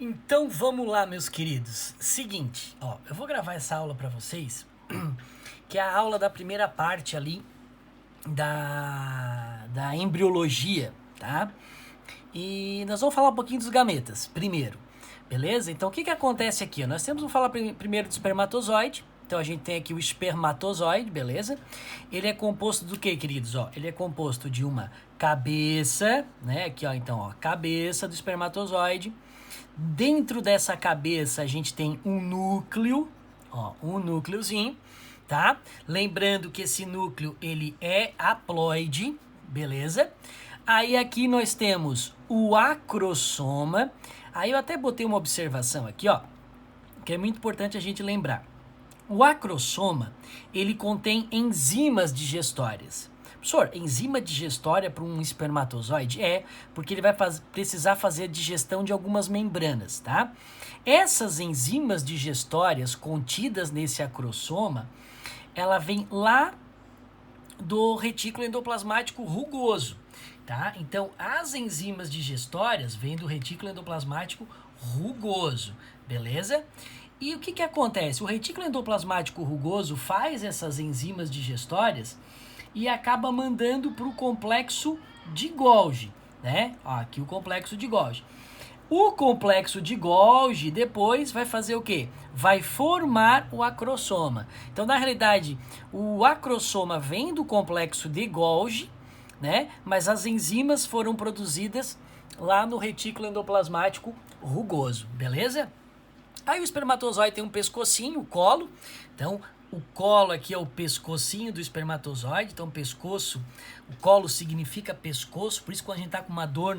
Então vamos lá, meus queridos. Seguinte, ó, eu vou gravar essa aula para vocês, que é a aula da primeira parte ali da embriologia, tá? E nós vamos falar um pouquinho dos gametas primeiro, beleza? Então o que acontece aqui? Nós temos, vamos falar primeiro do espermatozoide. Então a gente tem aqui o espermatozoide, beleza? Ele é composto do que, queridos? Ó, ele é composto de uma cabeça, né? Aqui, ó, então, ó, cabeça do espermatozoide. Dentro dessa cabeça a gente tem um núcleo, ó, um núcleozinho, tá? Lembrando que esse núcleo ele é haploide, beleza? Aí aqui nós temos o acrossoma. Aí eu até botei uma observação aqui, ó, que é muito importante a gente lembrar. O acrossoma, ele contém enzimas digestórias. Professor, enzima digestória para um espermatozoide? É, porque ele vai precisar fazer a digestão de algumas membranas, tá? Essas enzimas digestórias contidas nesse acrossoma, ela vem lá do retículo endoplasmático rugoso, tá? Então, as enzimas digestórias vêm do retículo endoplasmático rugoso, beleza? E o que acontece? O retículo endoplasmático rugoso faz essas enzimas digestórias e acaba mandando para o complexo de Golgi, né? Ó, aqui o complexo de Golgi. O complexo de Golgi depois vai fazer o quê? Vai formar o acrossoma. Então, na realidade, o acrossoma vem do complexo de Golgi, né? Mas as enzimas foram produzidas lá no retículo endoplasmático rugoso, beleza? Aí o espermatozoide tem um pescocinho, o colo. Então, o colo aqui é o pescocinho do espermatozoide. Então, pescoço, o colo significa pescoço. Por isso, quando a gente tá com uma dor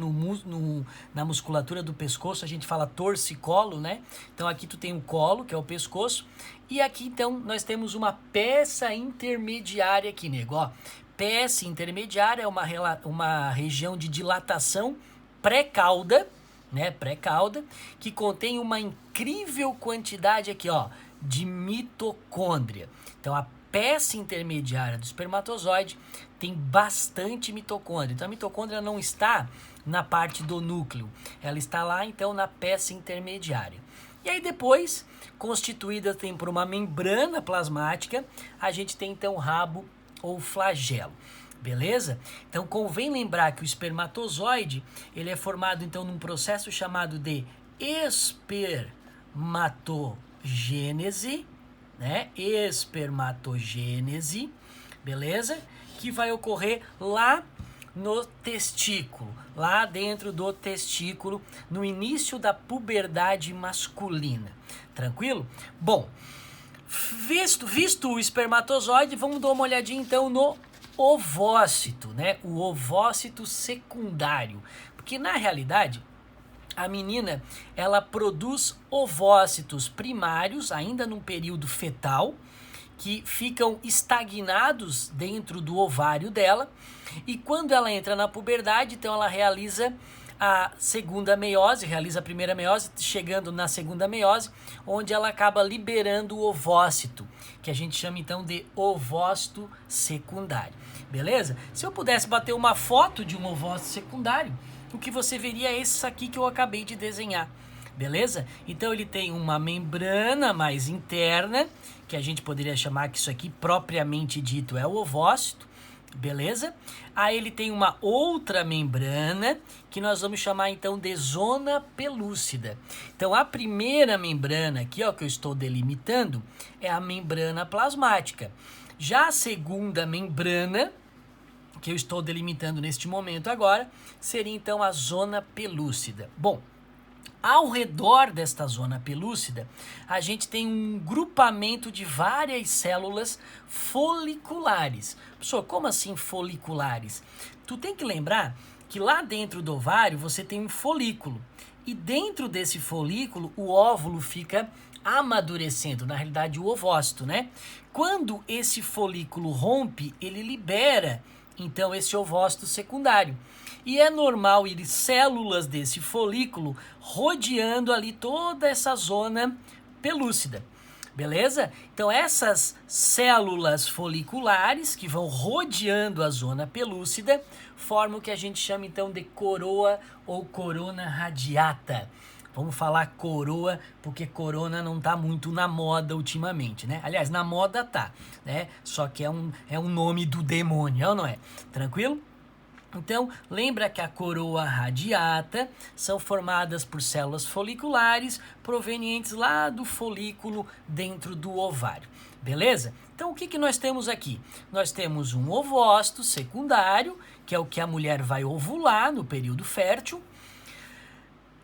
na musculatura do pescoço, a gente fala torcicolo, né? Então, aqui tu tem o colo, que é o pescoço. E aqui, então, nós temos uma peça intermediária aqui, nego. Ó, peça intermediária é uma região de dilatação pré-cauda, né, pré-cauda, que contém uma incrível quantidade aqui, ó, de mitocôndria. Então, a peça intermediária do espermatozoide tem bastante mitocôndria. Então, a mitocôndria não está na parte do núcleo, ela está lá, então, na peça intermediária. E aí, depois, constituída tem por uma membrana plasmática, a gente tem, então, rabo ou flagelo. Beleza? Então convém lembrar que o espermatozoide ele é formado então num processo chamado de espermatogênese, né? Espermatogênese, beleza? Que vai ocorrer lá no testículo, lá dentro do testículo, no início da puberdade masculina. Tranquilo? Bom, visto o espermatozoide, vamos dar uma olhadinha então no ovócito, né? O ovócito secundário. Porque na realidade, a menina, ela produz ovócitos primários, ainda num período fetal, que ficam estagnados dentro do ovário dela. E quando ela entra na puberdade, então ela realiza a segunda meiose, realiza a primeira meiose, chegando na segunda meiose, onde ela acaba liberando o ovócito, que a gente chama então de ovócito secundário, beleza? Se eu pudesse bater uma foto de um ovócito secundário, o que você veria é esse aqui que eu acabei de desenhar, beleza? Então ele tem uma membrana mais interna, que a gente poderia chamar que isso aqui propriamente dito é o ovócito, beleza? Aí ele tem uma outra membrana que nós vamos chamar então de zona pelúcida. Então a primeira membrana aqui, ó, que eu estou delimitando é a membrana plasmática. Já a segunda membrana que eu estou delimitando neste momento agora seria então a zona pelúcida. Bom, ao redor desta zona pelúcida, a gente tem um grupamento de várias células foliculares. Professor, como assim foliculares? Tu tem que lembrar que lá dentro do ovário você tem um folículo. E dentro desse folículo, o óvulo fica amadurecendo, na realidade o ovócito, né? Quando esse folículo rompe, ele libera então esse ovócito secundário. E é normal ir células desse folículo rodeando ali toda essa zona pelúcida. Beleza? Então essas células foliculares que vão rodeando a zona pelúcida formam o que a gente chama então de coroa ou corona radiata. Vamos falar coroa, porque corona não tá muito na moda ultimamente, né? Aliás, na moda tá, né? Só que é um nome do demônio, não é? Tranquilo? Então, lembra que a coroa radiata são formadas por células foliculares provenientes lá do folículo dentro do ovário, beleza? Então, o que nós temos aqui? Nós temos um ovócito secundário, que é o que a mulher vai ovular no período fértil.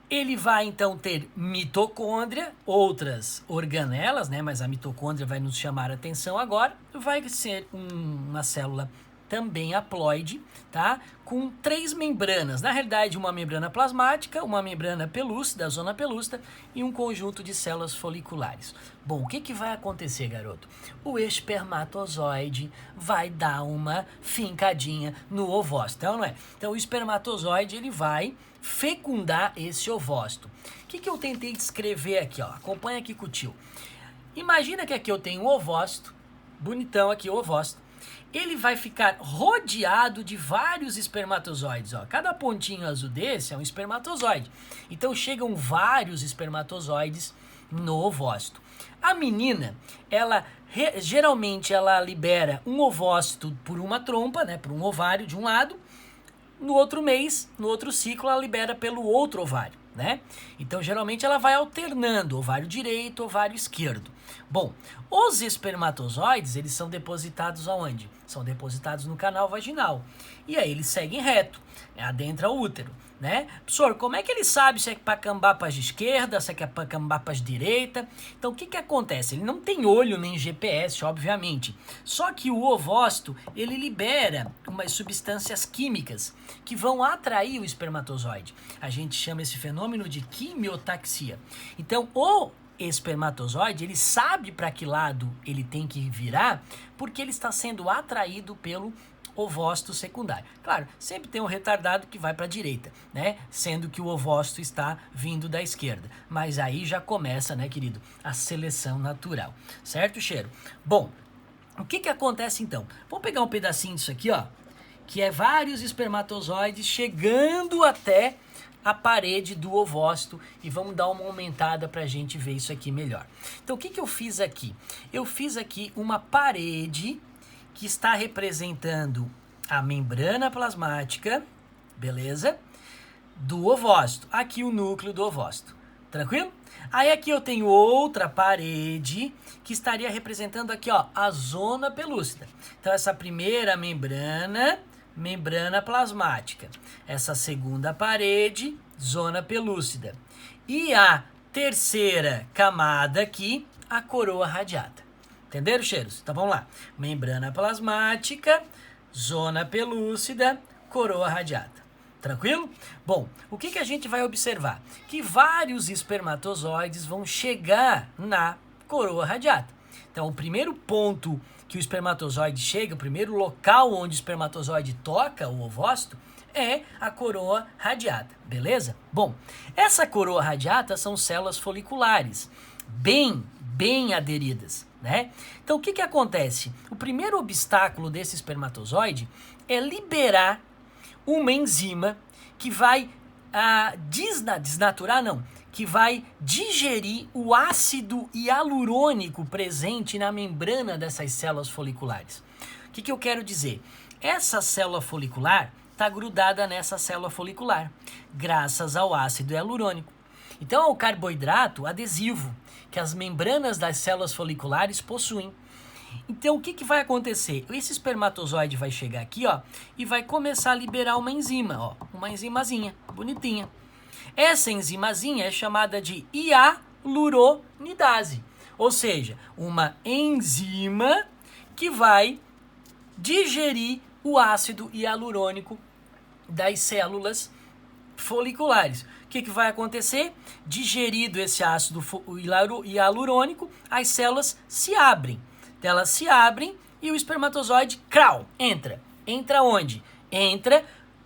Ele vai, então, ter mitocôndria, outras organelas, né? Mas a mitocôndria vai nos chamar a atenção agora. Vai ser uma célula também haploide, tá? Com 3 membranas. Na realidade, uma membrana plasmática, uma membrana pelúcida, a zona pelúcida, e um conjunto de células foliculares. Bom, o que vai acontecer, garoto? O espermatozoide vai dar uma fincadinha no ovócito, não é? Então, o espermatozoide, ele vai fecundar esse ovócito. O que eu tentei descrever aqui, ó? Acompanha aqui com o tio. Imagina que aqui eu tenho um ovócito, bonitão aqui o ovócito. Ele vai ficar rodeado de vários espermatozoides, ó. Cada pontinho azul desse é um espermatozoide. Então chegam vários espermatozoides no ovócito. A menina, geralmente ela libera um ovócito por uma trompa, né, por um ovário de um lado. No outro mês, no outro ciclo, ela libera pelo outro ovário, né? Então, geralmente, ela vai alternando ovário direito, ovário esquerdo. Bom, os espermatozoides, eles são depositados aonde? São depositados no canal vaginal. E aí, eles seguem reto, adentra o útero, né? Professor, como é que ele sabe se é para cambar para a esquerda, se é para cambar para a direita? Então, o que acontece? Ele não tem olho nem GPS, obviamente. Só que o ovócito, ele libera umas substâncias químicas que vão atrair o espermatozoide. A gente chama esse fenômeno de quimiotaxia. Então, o espermatozoide, ele sabe para que lado ele tem que virar, porque ele está sendo atraído pelo ovócito secundário. Claro, sempre tem um retardado que vai para a direita, né? Sendo que o ovócito está vindo da esquerda. Mas aí já começa, né, querido, a seleção natural. Certo, cheiro? Bom, o que acontece então? Vamos pegar um pedacinho disso aqui, ó, que é vários espermatozoides chegando até a parede do ovócito e vamos dar uma aumentada para a gente ver isso aqui melhor. Então, o que eu fiz aqui? Eu fiz aqui uma parede que está representando a membrana plasmática, beleza? Do ovócito. Aqui o núcleo do ovócito. Tranquilo? Aí aqui eu tenho outra parede que estaria representando aqui, ó, a zona pelúcida. Então essa primeira membrana plasmática. Essa segunda parede, zona pelúcida. E a terceira camada aqui, a coroa radiata. Entenderam, cheiros? Então vamos lá. Membrana plasmática, zona pelúcida, coroa radiata. Tranquilo? Bom, o que a gente vai observar? Que vários espermatozoides vão chegar na coroa radiata. Então, o primeiro ponto que o espermatozoide chega, o primeiro local onde o espermatozoide toca o ovócito, é a coroa radiata, beleza? Bom, essa coroa radiata são células foliculares, bem aderidas, né? Então, o que acontece? O primeiro obstáculo desse espermatozoide é liberar uma enzima que vai que vai digerir o ácido hialurônico presente na membrana dessas células foliculares. O que eu quero dizer? Essa célula folicular está grudada nessa célula folicular, graças ao ácido hialurônico. Então, é o carboidrato adesivo que as membranas das células foliculares possuem. Então, o que vai acontecer? Esse espermatozoide vai chegar aqui, ó, e vai começar a liberar uma enzima, ó, uma enzimazinha, bonitinha. Essa enzimazinha é chamada de hialuronidase, ou seja, uma enzima que vai digerir o ácido hialurônico das células foliculares. O que vai acontecer? Digerido esse ácido hialurônico, as células se abrem. Elas se abrem e o espermatozoide, entra. Entra onde? Entra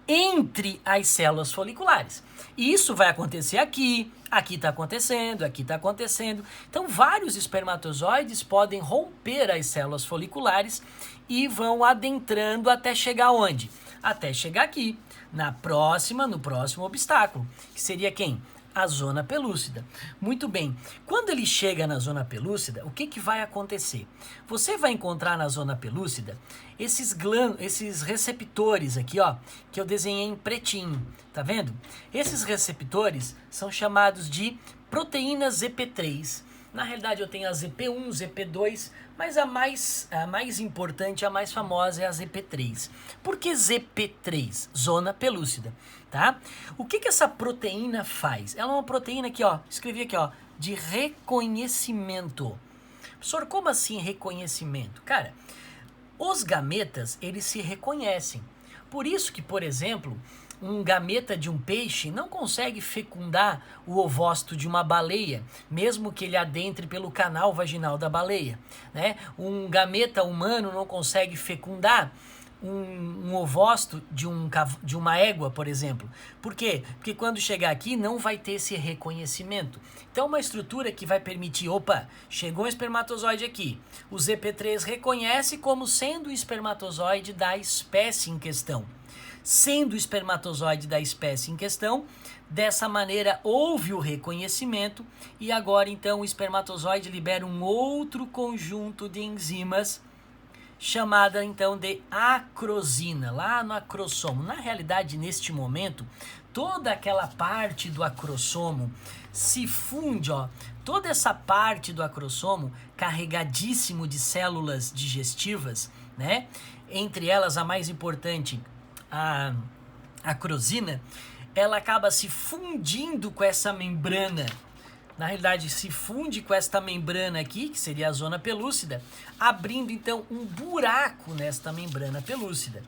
entre as células foliculares. E isso vai acontecer aqui, Aqui está acontecendo, aqui está acontecendo. Então, vários espermatozoides podem romper as células foliculares e vão adentrando até chegar onde? Até chegar aqui, no próximo obstáculo, que seria quem? A zona pelúcida. Muito bem. Quando ele chega na zona pelúcida, o que vai acontecer? Você vai encontrar na zona pelúcida esses receptores aqui, ó, que eu desenhei em pretinho. Tá vendo? Esses receptores são chamados de proteínas ZP3. Na realidade, eu tenho a ZP1, ZP2, mas a mais importante, a mais famosa é a ZP3. Por que ZP3? Zona pelúcida, tá? O que essa proteína faz? Ela é uma proteína aqui, ó, escrevi aqui, ó, de reconhecimento. Professor, como assim reconhecimento? Cara, os gametas, eles se reconhecem. Por isso que, por exemplo, um gameta de um peixe não consegue fecundar o ovócito de uma baleia, mesmo que ele adentre pelo canal vaginal da baleia, né? Um gameta humano não consegue fecundar um ovócito de uma égua, por exemplo. Por quê? Porque quando chegar aqui não vai ter esse reconhecimento. Então, uma estrutura que vai permitir, opa, chegou um espermatozoide aqui. O ZP3 reconhece como sendo o espermatozoide da espécie em questão. Sendo o espermatozoide da espécie em questão, dessa maneira houve o reconhecimento e agora então o espermatozoide libera um outro conjunto de enzimas chamada então de acrosina, lá no acrossomo. Na realidade, neste momento, toda aquela parte do acrossomo se funde, ó, toda essa parte do acrossomo carregadíssimo de células digestivas, né? Entre elas a mais importante, a acrosina, ela acaba se fundindo com essa membrana. Na realidade, se funde com esta membrana aqui, que seria a zona pelúcida, abrindo então um buraco nesta membrana pelúcida.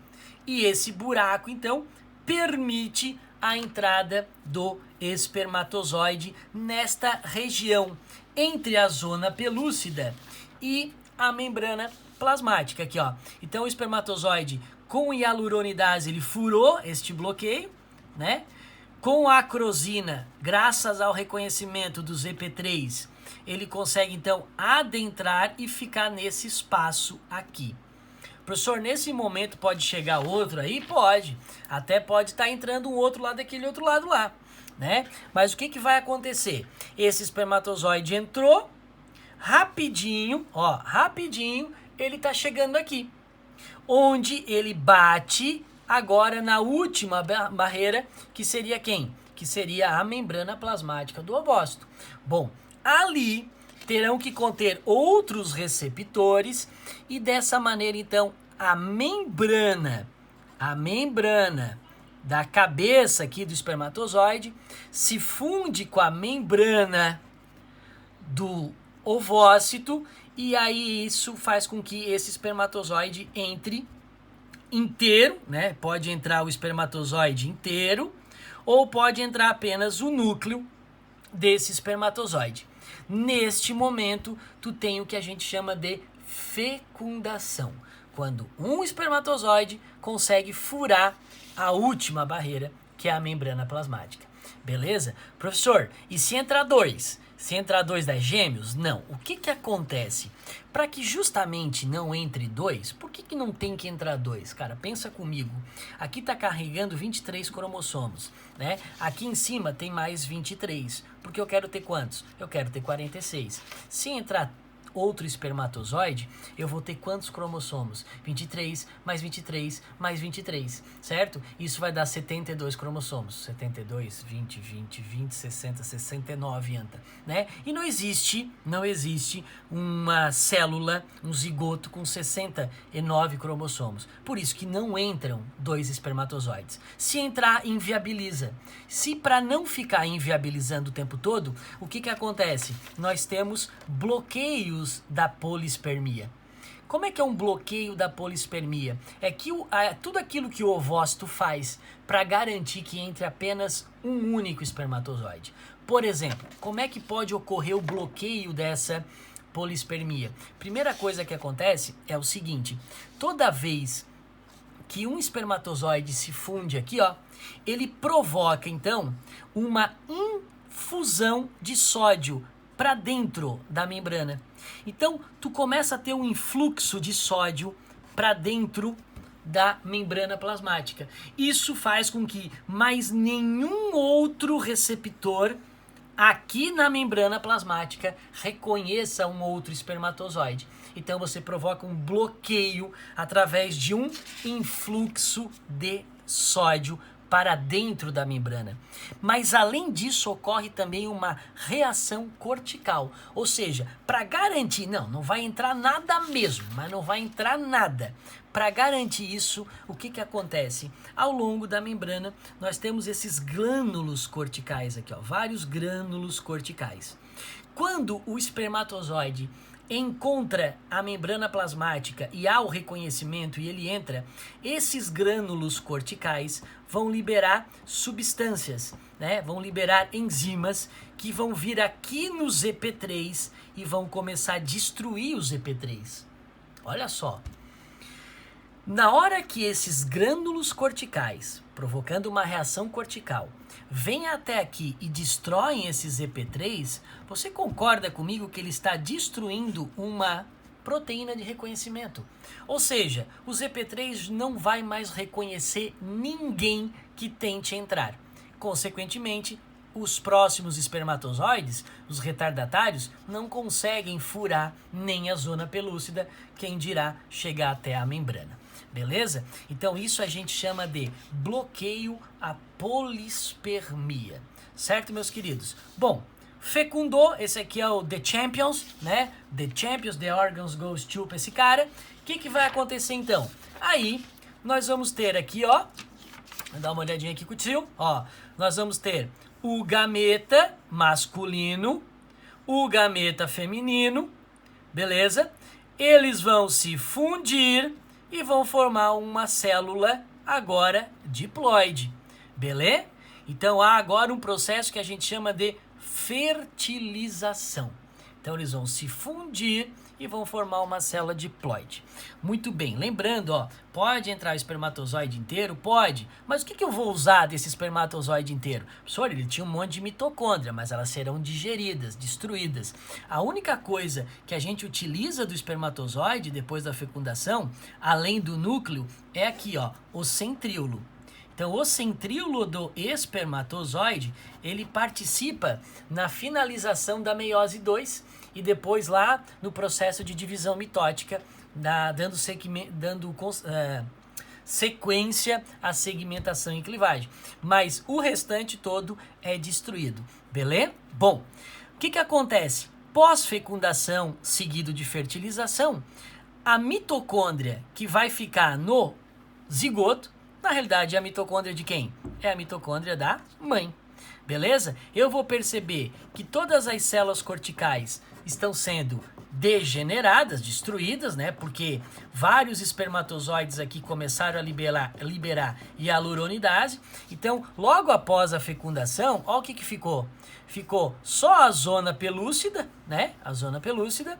E esse buraco então permite a entrada do espermatozoide nesta região entre a zona pelúcida e a membrana plasmática aqui, ó. Então o espermatozoide com hialuronidase ele furou este bloqueio, né? Com a acrosina, graças ao reconhecimento do ZP3, ele consegue então adentrar e ficar nesse espaço aqui. Professor, nesse momento pode chegar outro aí? Pode. Até pode estar entrando um outro lá daquele outro lado lá, né? Mas o que vai acontecer? Esse espermatozoide entrou, rapidinho, ó, rapidinho, ele tá chegando aqui. Onde ele bate agora na última barreira, que seria quem? Que seria a membrana plasmática do ovócito. Bom, ali terão que conter outros receptores e dessa maneira, então, a membrana da cabeça aqui do espermatozoide se funde com a membrana do ovócito e aí isso faz com que esse espermatozoide entre inteiro, né? Pode entrar o espermatozoide inteiro ou pode entrar apenas o núcleo desse espermatozoide. Neste momento, tu tem o que a gente chama de fecundação, quando um espermatozoide consegue furar a última barreira, que é a membrana plasmática. Beleza? Professor, e se entrar dois? Se entrar dois dá gêmeos? Não. O que acontece? Para que justamente não entre dois, por que não tem que entrar dois? Cara, pensa comigo. Aqui está carregando 23 cromossomos, né? Aqui em cima tem mais 23. Porque eu quero ter quantos? Eu quero ter 46. Se entrar outro espermatozoide, eu vou ter quantos cromossomos? 23 mais 23 mais 23, certo? Isso vai dar 72 cromossomos. 72, 20, 20, 20, 60, 69, anta, né? E não existe uma célula, um zigoto com 69 cromossomos. Por isso que não entram dois espermatozoides. Se entrar, inviabiliza. Se para não ficar inviabilizando o tempo todo, o que acontece? Nós temos bloqueios da polispermia. Como é que é um bloqueio da polispermia? É que tudo aquilo que o ovócito faz para garantir que entre apenas um único espermatozoide. Por exemplo, como é que pode ocorrer o bloqueio dessa polispermia? Primeira coisa que acontece é o seguinte: toda vez que um espermatozoide se funde aqui, ó, ele provoca então uma fusão de sódio para dentro da membrana. Então, tu começa a ter um influxo de sódio para dentro da membrana plasmática. Isso faz com que mais nenhum outro receptor aqui na membrana plasmática reconheça um outro espermatozoide. Então você provoca um bloqueio através de um influxo de sódio para dentro da membrana. Mas além disso ocorre também uma reação cortical, ou seja, para garantir, não vai entrar nada mesmo, mas não vai entrar nada. Para garantir isso, o que acontece? Ao longo da membrana, nós temos esses glânulos corticais aqui, ó, vários glânulos corticais. Quando o espermatozoide encontra a membrana plasmática e há o reconhecimento e ele entra, esses glânulos corticais vão liberar substâncias, né? Vão liberar enzimas que vão vir aqui no ZP3 e vão começar a destruir o ZP3. Olha só. Na hora que esses glândulos corticais, provocando uma reação cortical, vêm até aqui e destroem esse ZP3, você concorda comigo que ele está destruindo uma proteína de reconhecimento? Ou seja, o ZP3 não vai mais reconhecer ninguém que tente entrar. Consequentemente, os próximos espermatozoides, os retardatários, não conseguem furar nem a zona pelúcida, quem dirá chegar até a membrana. Beleza? Então isso a gente chama de bloqueio à polispermia. Certo, meus queridos? Bom, fecundou, esse aqui é o The Champions, né? The Champions, The Organs Goes to esse cara. O que vai acontecer então? Aí, nós vamos ter aqui, ó, vou dar uma olhadinha aqui com o tio, ó, nós vamos ter o gameta masculino, o gameta feminino, beleza? Eles vão se fundir e vão formar uma célula agora diploide, beleza? Então há agora um processo que a gente chama de fertilização. Então eles vão se fundir e vão formar uma célula diploide. Muito bem, lembrando, ó, pode entrar o espermatozoide inteiro? Pode, mas o que eu vou usar desse espermatozoide inteiro? Professor, ele tinha um monte de mitocôndria, mas elas serão digeridas, destruídas. A única coisa que a gente utiliza do espermatozoide depois da fecundação, além do núcleo, é aqui, ó, o centríolo. Então, o centríolo do espermatozoide, ele participa na finalização da meiose 2 e depois lá no processo de divisão mitótica, dando sequência à segmentação e clivagem. Mas o restante todo é destruído, beleza? Bom, o que acontece? Pós-fecundação seguido de fertilização, a mitocôndria que vai ficar no zigoto, na realidade, é a mitocôndria de quem? É a mitocôndria da mãe, beleza? Eu vou perceber que todas as células corticais estão sendo degeneradas, destruídas, né? Porque vários espermatozoides aqui começaram a liberar hialuronidase. Então, logo após a fecundação, olha o que ficou. Ficou só a zona pelúcida, né? A zona pelúcida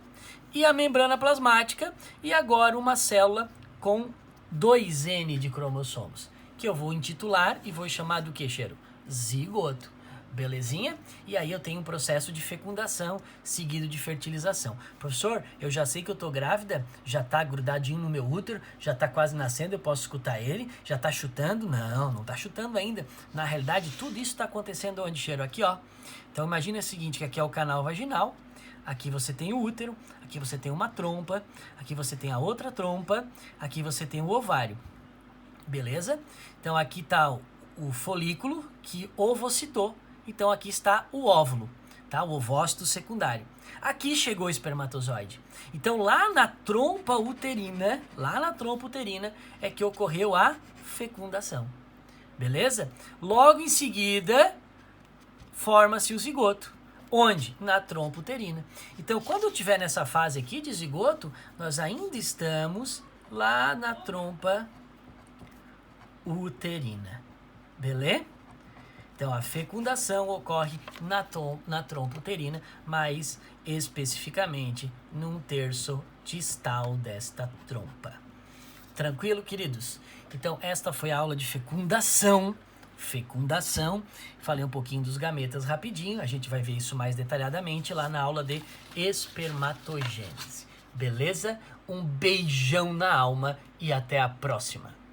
e a membrana plasmática e agora uma célula com 2N de cromossomos, que eu vou intitular e vou chamar do que, cheiro? Zigoto. Belezinha? E aí eu tenho um processo de fecundação seguido de fertilização. Professor, eu já sei que eu tô grávida, já tá grudadinho no meu útero, já tá quase nascendo, eu posso escutar ele, já tá chutando? Não tá chutando ainda. Na realidade, tudo isso tá acontecendo onde, cheiro? Aqui, ó. Então imagina o seguinte, que aqui é o canal vaginal, aqui você tem o útero, aqui você tem uma trompa, aqui você tem a outra trompa, aqui você tem o ovário. Beleza? Então aqui tá o folículo que ovocitou. Então aqui está o óvulo, tá? O ovócito secundário. Aqui chegou o espermatozoide. Então lá na trompa uterina, é que ocorreu a fecundação. Beleza? Logo em seguida, forma-se o zigoto. Onde? Na trompa uterina. Então quando eu estiver nessa fase aqui de zigoto, nós ainda estamos lá na trompa uterina. Beleza? Então, a fecundação ocorre na trompa uterina, mais especificamente num terço distal desta trompa. Tranquilo, queridos? Então, esta foi a aula de fecundação, fecundação. Falei um pouquinho dos gametas rapidinho, a gente vai ver isso mais detalhadamente lá na aula de espermatogênese. Beleza? Um beijão na alma e até a próxima!